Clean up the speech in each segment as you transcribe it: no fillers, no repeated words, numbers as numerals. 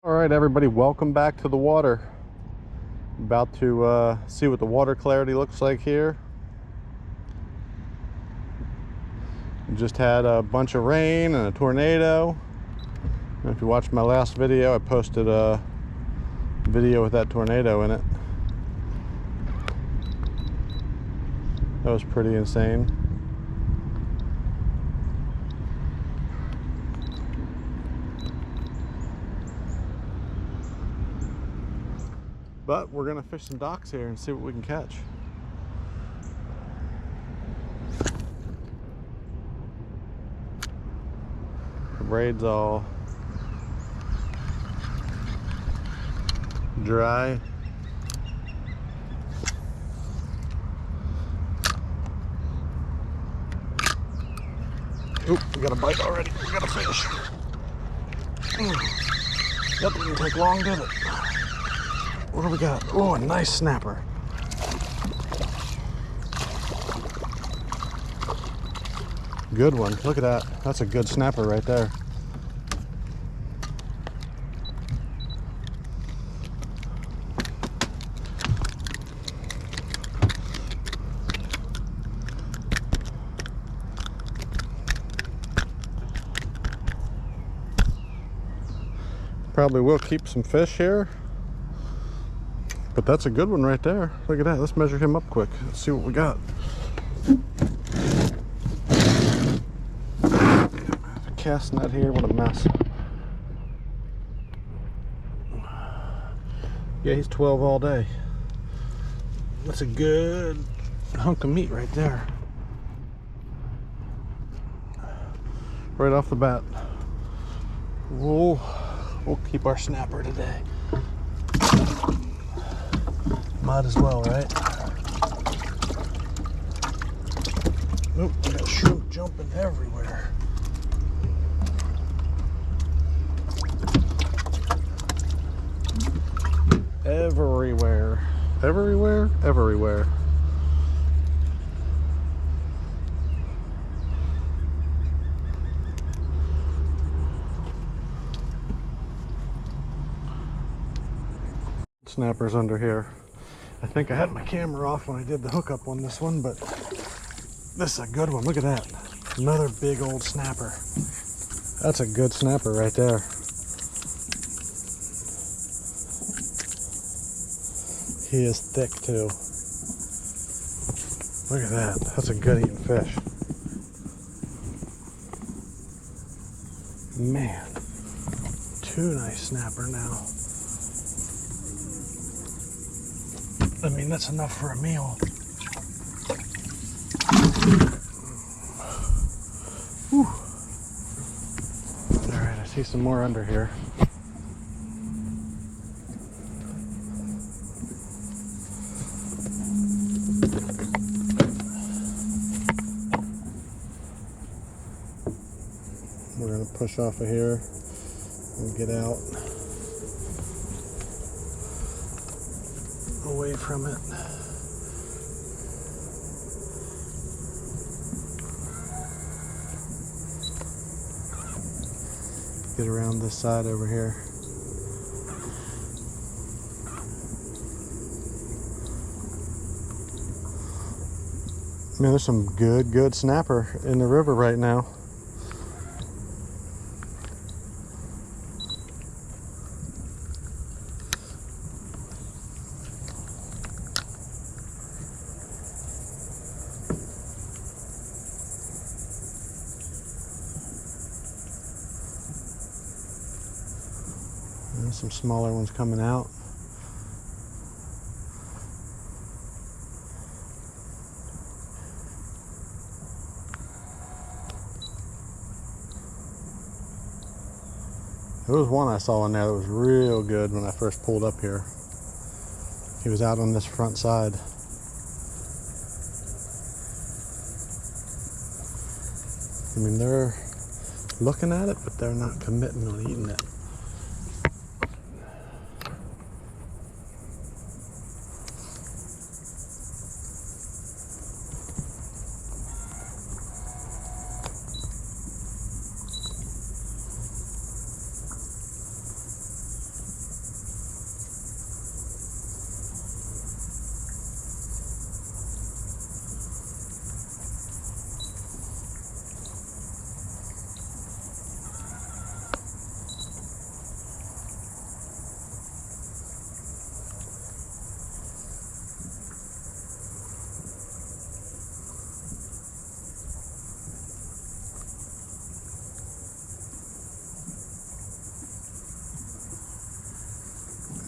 All right, everybody, welcome back to the water. About to see what the water clarity looks like here. We just had a bunch of rain and a tornado. And if you watched my last video, I posted a video with that tornado in it. That was pretty insane. But we're gonna fish some docks here and see what we can catch. The braid's all dry. Oop, we got a bite already. We got a fish. That didn't take long, did it? What do we got? Oh, a nice snapper. Good one. Look at that. That's a good snapper right there. Probably will keep some fish here. But that's a good one right there. Look at that. Let's measure him up quick. Let's see what we got. Cast net here. What a mess. Yeah, he's 12 all day. That's a good hunk of meat right there. Right off the bat. We'll keep our snapper today. Might as well, right? Nope, we got shrimp jumping everywhere. Everywhere. Everywhere? Everywhere. Snappers under here. I think I had my camera off when I did the hookup on this one, but this is a good one. Look at that. Another big old snapper. That's a good snapper right there. He is thick too. Look at that. That's a good eating fish. Man. Two nice snapper now. I mean, that's enough for a meal. Whew. All right, I see some more under here. We're gonna push off of here and get out. Away from it. Get around this side over here. Man, there's some good snapper in the river right now. Some smaller ones coming out. There was one I saw in there that was real good when I first pulled up here. He was out on this front side. I mean, they're looking at it, but they're not committing on eating it.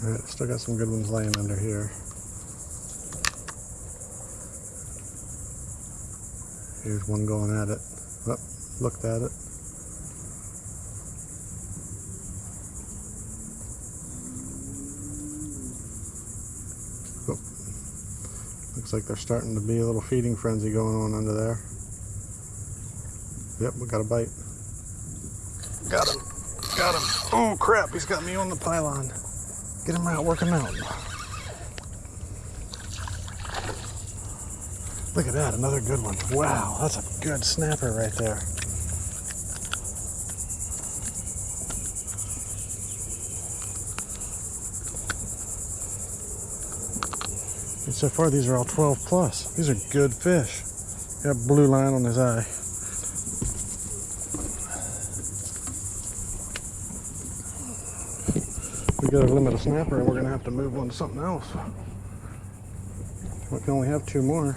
Alright, still got some good ones laying under here. Here's one going at it. Oh, looked at it. Oh, looks like there's starting to be a little feeding frenzy going on under there. Yep, we got a bite. Got him. Got him. Oh crap, he's got me on the pylon. Get him out, work him out. Look at that, another good one. Wow, that's a good snapper right there. And so far, these are all 12 plus. These are good fish. Got a blue line on his eye. We got to limit a snapper and we're going to have to move on to something else. We can only have 2 more.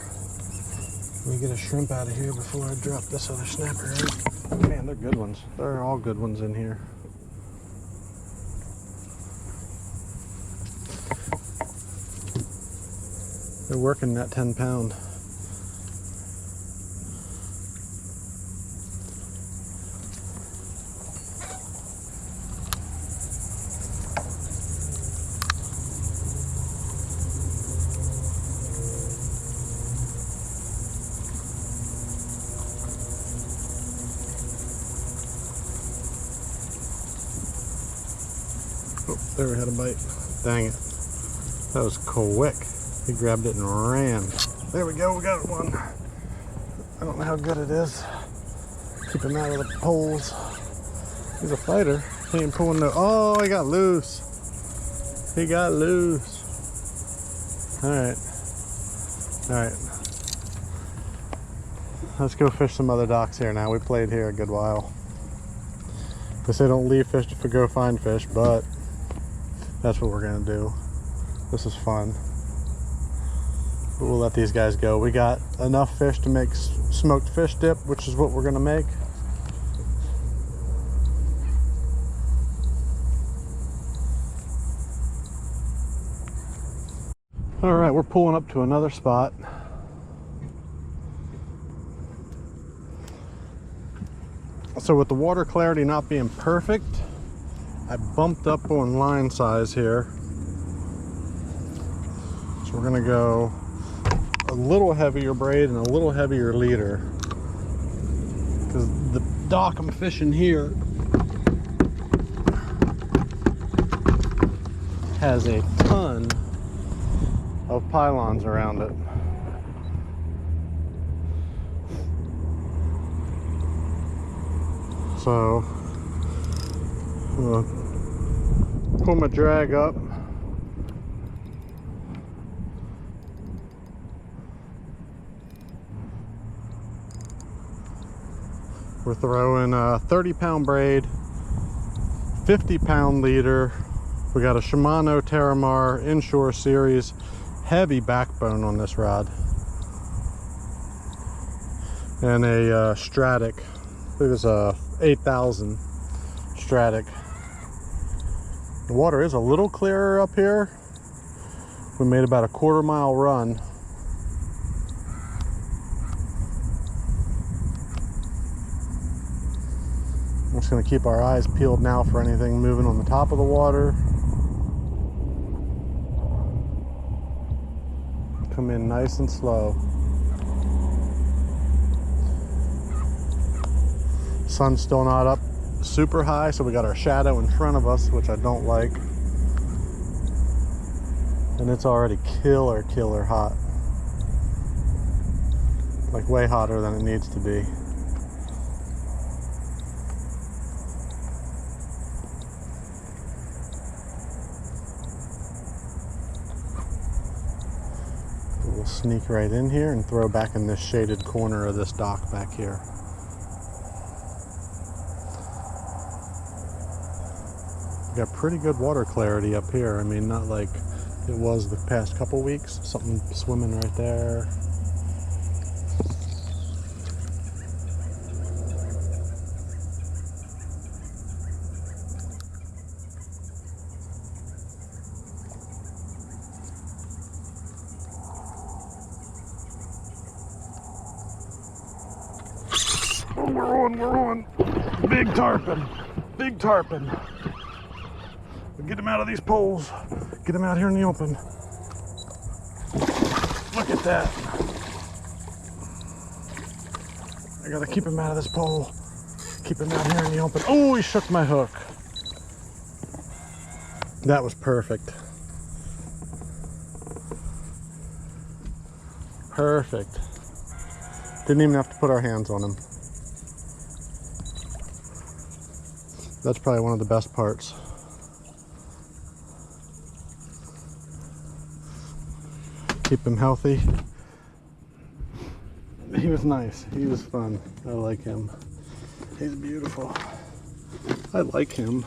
Let me get a shrimp out of here before I drop this other snapper in. Man, they're good ones. They're all good ones in here. They're working that 10 pound. Oh, there we had a bite. Dang it. That was quick. He grabbed it and ran. There we go, we got one. I don't know how good it is. Keep him out of the poles. He's a fighter. He ain't pulling no. Oh, he got loose. He got loose. Alright. Alright. Let's go fish some other docks here now. We played here a good while. They say don't leave fish to go find fish, but that's what we're gonna do. This is fun. But we'll let these guys go. We got enough fish to make smoked fish dip, which is what we're gonna make. All right, we're pulling up to another spot. So with the water clarity not being perfect, I bumped up on line size here. So we're gonna go a little heavier braid and a little heavier leader, because the dock I'm fishing here has a ton of pylons around it. So I'm gonna pull my drag up. We're throwing a 30-pound braid, 50-pound leader. We got a Shimano Terramar Inshore Series, heavy backbone on this rod, and a Stratic. I think it's a 8,000 Stratic. The water is a little clearer up here. We made about a quarter-mile run. I'm just going to keep our eyes peeled now for anything moving on the top of the water. Come in nice and slow. Sun's still not up super high, so we got our shadow in front of us, which I don't like. And it's already killer hot. Like way hotter than it needs to be. We'll sneak right in here and throw back in this shaded corner of this dock back here. We got pretty good water clarity up here. I mean, not like it was the past couple weeks. Something swimming right there. we're on. Big tarpon, big tarpon. Get him out of these poles. Get him out here in the open. Look at that. I gotta keep him out of this pole. Keep him out here in the open. Oh, he shook my hook. That was perfect. Perfect. Didn't even have to put our hands on him. That's probably one of the best parts. Keep him healthy. He was nice. He was fun. I like him. He's beautiful. I like him.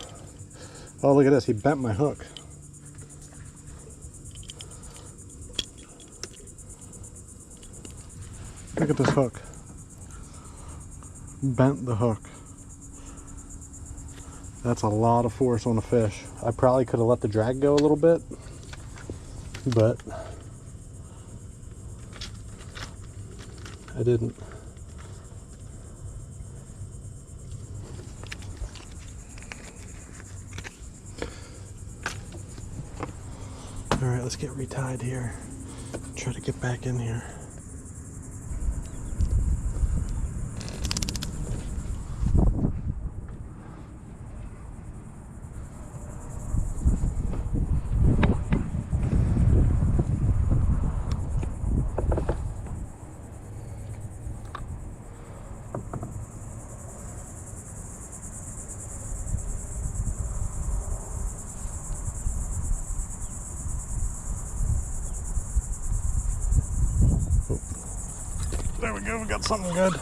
Oh, look at this. He bent my hook. Look at this hook. Bent the hook. That's a lot of force on a fish. I probably could have let the drag go a little bit, but I didn't. All right, let's get retied here. Try to get back in here. There we go, we got something good.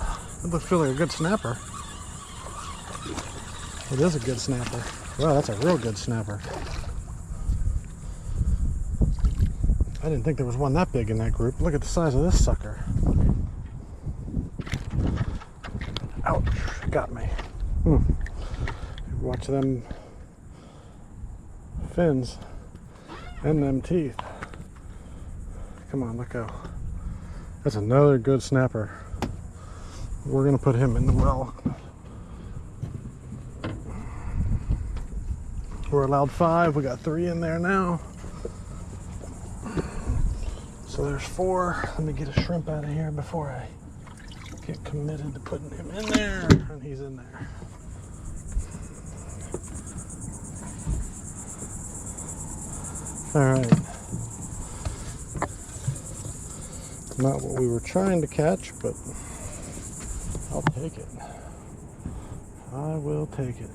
It looks really a good snapper. It is a good snapper. Wow, that's a real good snapper. I didn't think there was one that big in that group. Look at the size of this sucker. Ouch, got me. Watch them fins and them teeth. Come on, let go. That's another good snapper. We're gonna put him in the well. We're allowed 5. We got 3 in there now. So there's 4. Let me get a shrimp out of here before I get committed to putting him in there. And he's in there. All right. Not what we were trying to catch, but I'll take it. I will take it.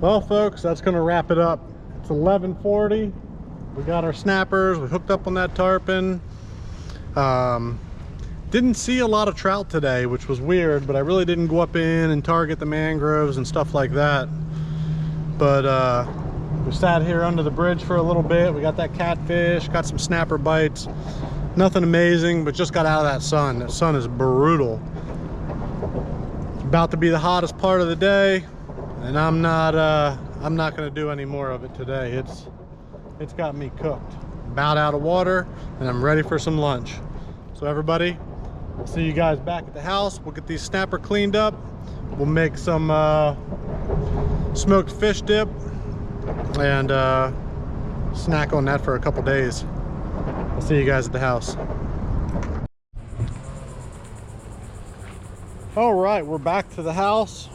Well, folks, that's going to wrap it up. It's 11:40. We got our snappers. We hooked up on that tarpon. Didn't see a lot of trout today, which was weird, but I really didn't go up in and target the mangroves and stuff like that. But we sat here under the bridge for a little bit. We got that catfish, got some snapper bites. Nothing amazing, but just got out of that sun. That sun is brutal. It's about to be the hottest part of the day. And I'm I'm not going to do any more of it today. It's got me cooked. About out of water, and I'm ready for some lunch. So everybody, I'll see you guys back at the house. We'll get these snapper cleaned up. We'll make some smoked fish dip and snack on that for a couple days. I'll see you guys at the house. All right, we're back to the house.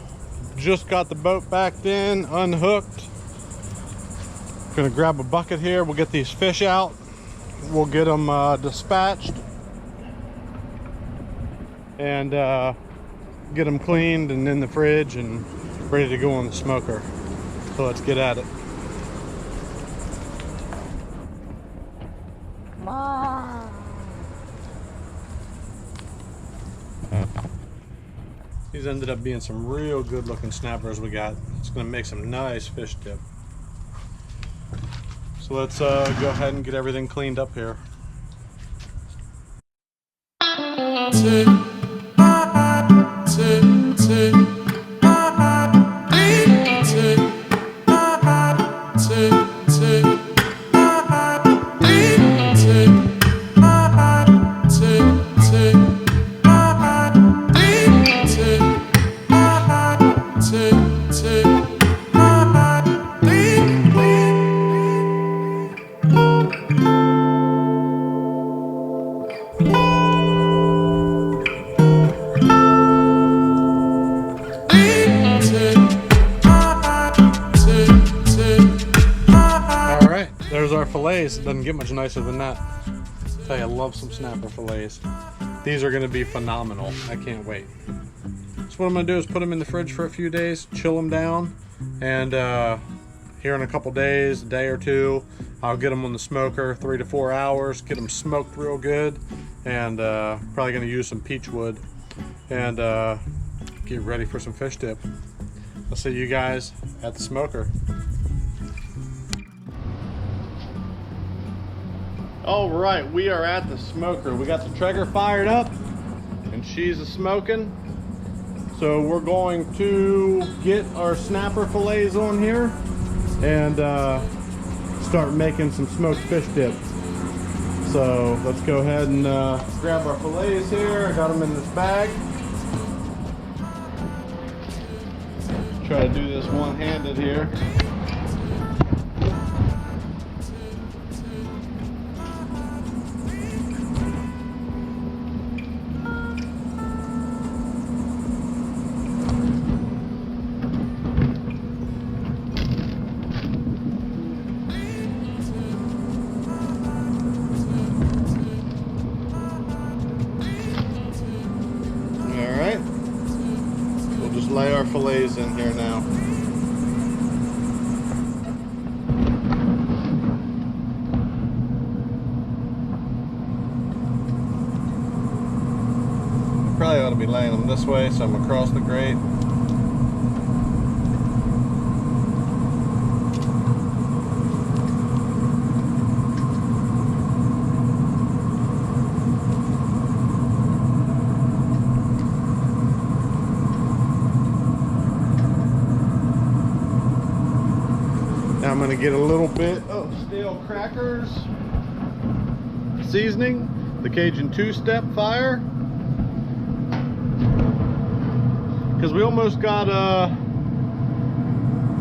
Just got the boat backed in, unhooked. Gonna grab a bucket here. We'll get these fish out. We'll get them dispatched and get them cleaned and in the fridge and ready to go on the smoker. So let's get at it. These ended up being some real good looking snappers we got. It's gonna make some nice fish dip. So let's go ahead and get everything cleaned up here. There's our fillets. It doesn't get much nicer than that. I tell you, I love some snapper fillets. These are going to be phenomenal. I can't wait. So what I'm going to do is put them in the fridge for a few days, chill them down, and here in a couple days, a day or two, I'll get them on the smoker, 3 to 4 hours, get them smoked real good, and probably going to use some peach wood and get ready for some fish dip. I'll see you guys at the smoker. All right, we are at the smoker. We got the Traeger fired up and she's a-smoking. So we're going to get our snapper fillets on here and start making some smoked fish dip. So let's go ahead and grab our fillets here. I got them in this bag. Try to do this one-handed here. Lay our fillets in here now. Probably ought to be laying them this way, so I'm across the grate. I'm going to get a little bit of stale crackers seasoning, the Cajun two-step fire, because we almost got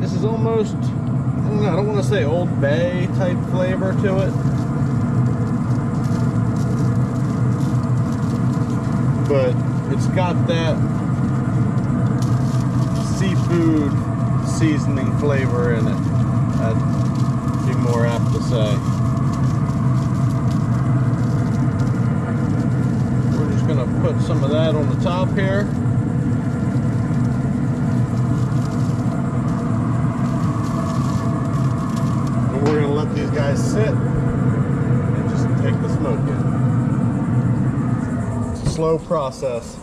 this is almost, I don't want to say Old Bay type flavor to it, but it's got that seafood seasoning flavor in it. I'd be more apt to say. We're just going to put some of that on the top here. And we're going to let these guys sit and just take the smoke in. It's a slow process,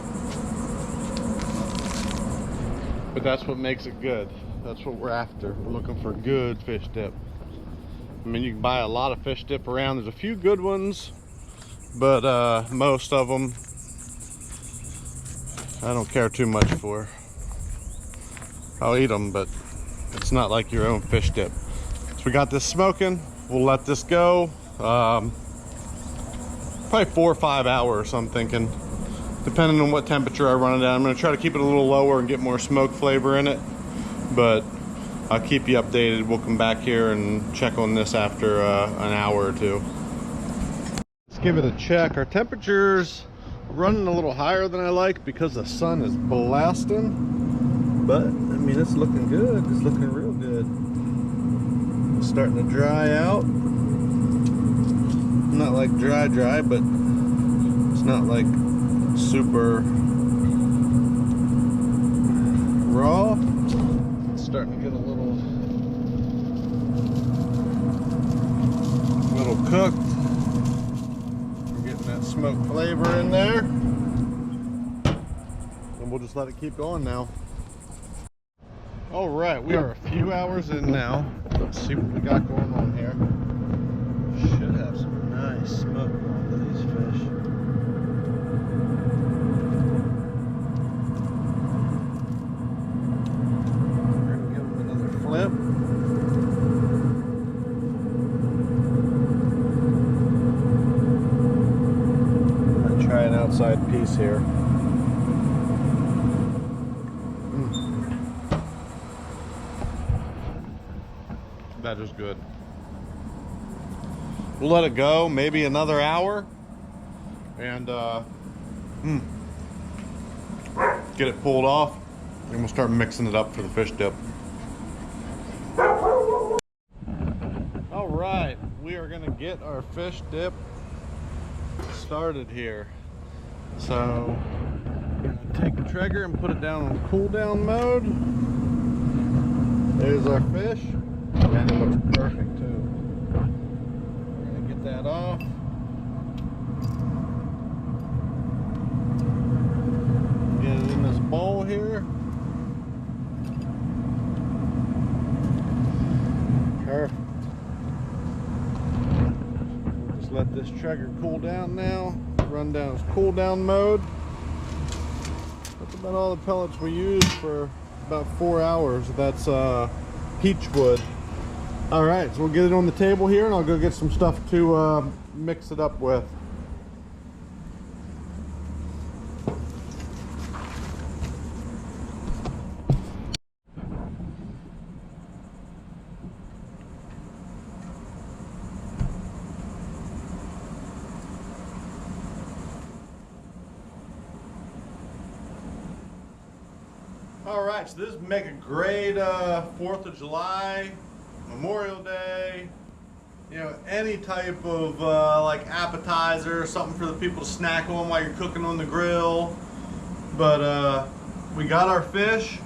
but that's what makes it good. That's what we're after. We're looking for good fish dip. I mean, you can buy a lot of fish dip around. There's a few good ones, but most of them I don't care too much for. I'll eat them, but It's not like your own fish dip. So we got this smoking. We'll let this go. Probably 4 or 5 hours, I'm thinking, depending on what temperature I run it at. I'm gonna try to keep it a little lower and get more smoke flavor in it, but I'll keep you updated. We'll come back here and check on this after an hour or two. Let's give it a check. Our temperature's running a little higher than I like because the sun is blasting, but I mean, it's looking good. It's looking real good. It's starting to dry out. Not like dry, but it's not like super raw. It's starting to get a little cooked. We're getting that smoke flavor in there, and we'll just let it keep going now. All right, we are a few hours in now. Let's see what we got going on here. Should have some nice smoke on to these fish. We're gonna give them another flip. I'm gonna try an outside piece here. That is good. We'll let it go maybe another hour and get it pulled off, and we'll start mixing it up for the fish dip. All right, we are gonna get our fish dip started here. So I'm gonna take the trigger and put it down on cool down mode. There's our fish, and it looks perfect too. That off. Get it in this bowl here. Perfect. We'll just let this trigger cool down now. Run down its cool down mode. That's about all the pellets we use for about 4 hours. That's peach wood. All right, so we'll get it on the table here, and I'll go get some stuff to mix it up with. All right, so this would make a great 4th of July, Memorial Day, you know, any type of like appetizer, something for the people to snack on while you're cooking on the grill. But we got our fish.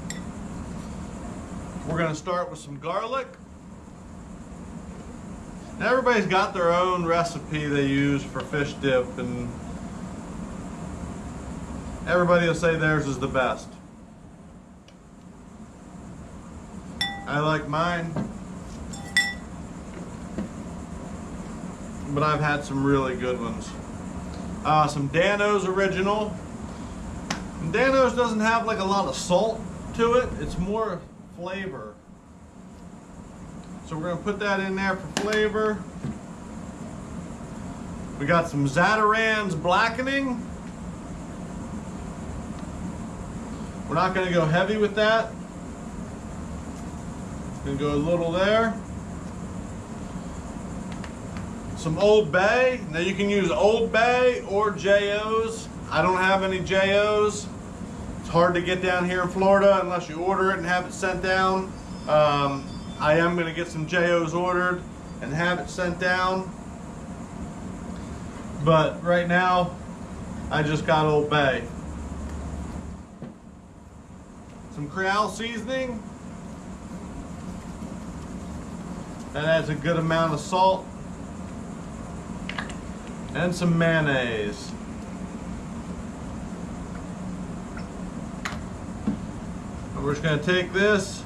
We're gonna start with some garlic. Now everybody's got their own recipe they use for fish dip, and everybody will say theirs is the best. I like mine, but I've had some really good ones. Some Dano's original. And Dano's doesn't have like a lot of salt to it. It's more flavor. So we're gonna put that in there for flavor. We got some Zatarain's blackening. We're not gonna go heavy with that. Gonna go a little there. Some Old Bay. Now you can use Old Bay or JOs. I don't have any JOs. It's hard to get down here in Florida unless you order it and have it sent down. I am gonna get some JOs ordered and have it sent down. But right now, I just got Old Bay. Some Creole seasoning. That adds a good amount of salt. And some mayonnaise. And we're just going to take this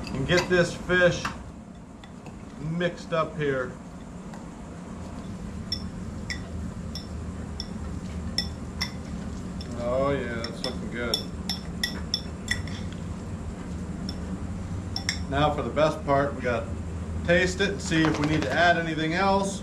and get this fish mixed up here. Oh yeah, that's looking good. Now for the best part, we got to taste it and see if we need to add anything else.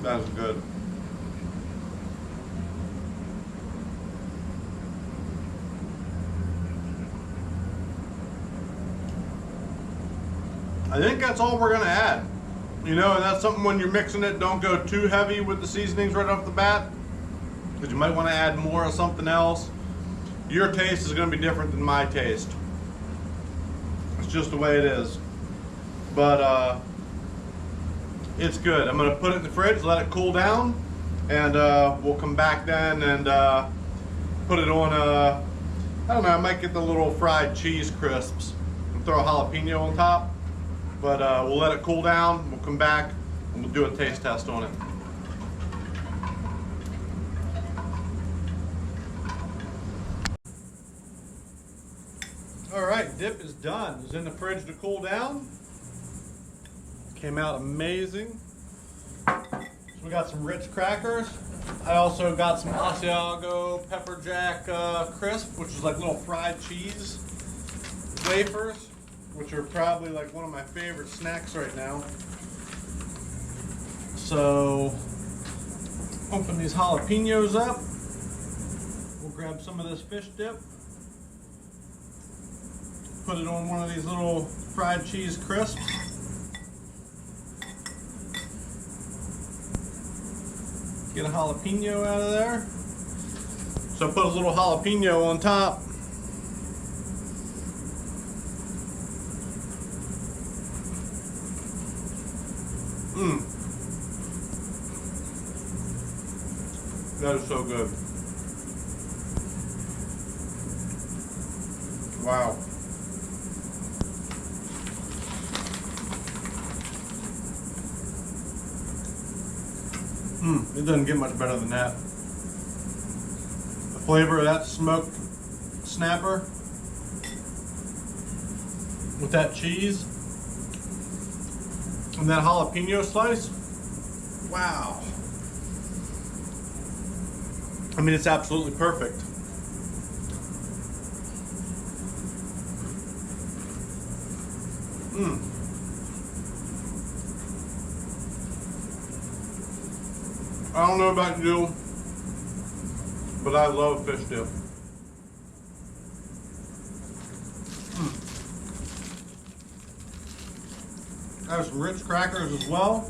That's good. I think that's all we're gonna add. You know, and that's something when you're mixing it, don't go too heavy with the seasonings right off the bat, because you might want to add more of something else. Your taste is gonna be different than my taste. It's just the way it is. But it's good. I'm gonna put it in the fridge, let it cool down, and we'll come back then and put it on I don't know, I might get the little fried cheese crisps and throw a jalapeno on top. But we'll let it cool down, we'll come back, and we'll do a taste test on it. All right, dip is done. It's in the fridge to cool down. Came out amazing. So we got some Ritz crackers. I also got some Asiago pepper jack crisp, which is like little fried cheese wafers, which are probably like one of my favorite snacks right now. So, open these jalapenos up. We'll grab some of this fish dip. Put it on one of these little fried cheese crisps. Get a jalapeno out of there. So put a little jalapeno on top. That is so good. Wow. It doesn't get much better than that. The flavor of that smoked snapper with that cheese and that jalapeno slice. Wow. I mean, it's absolutely perfect. I don't know about you, but I love fish dip. I have some Ritz crackers as well.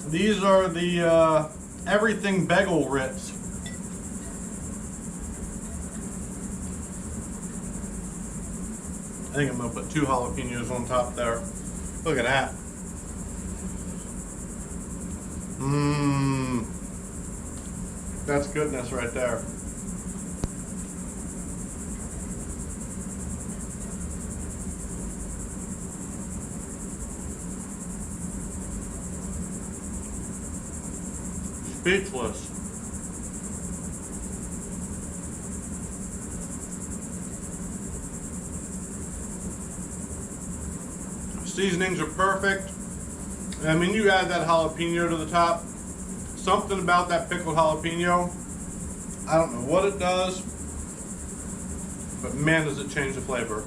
These are the everything bagel Ritz. I think I'm gonna put 2 jalapenos on top there. Look at that. That's goodness right there. Speechless. Seasonings are perfect. I mean, you add that jalapeno to the top. Something about that pickled jalapeno, I don't know what it does, but man, does it change the flavor.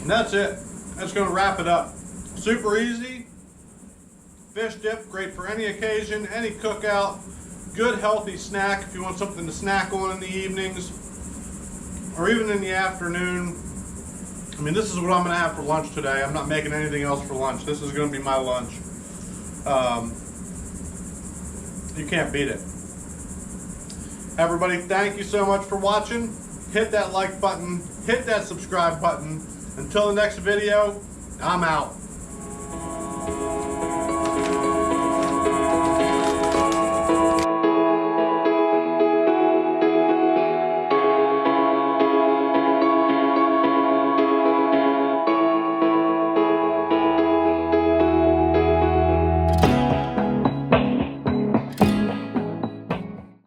And that's it. That's going to wrap it up. Super easy. Fish dip, great for any occasion, any cookout. Good healthy snack if you want something to snack on in the evenings or even in the afternoon. I mean, this is what I'm going to have for lunch today. I'm not making anything else for lunch. This is going to be my lunch. You can't beat it. Everybody, thank you so much for watching. Hit that like button. Hit that subscribe button. Until the next video, I'm out.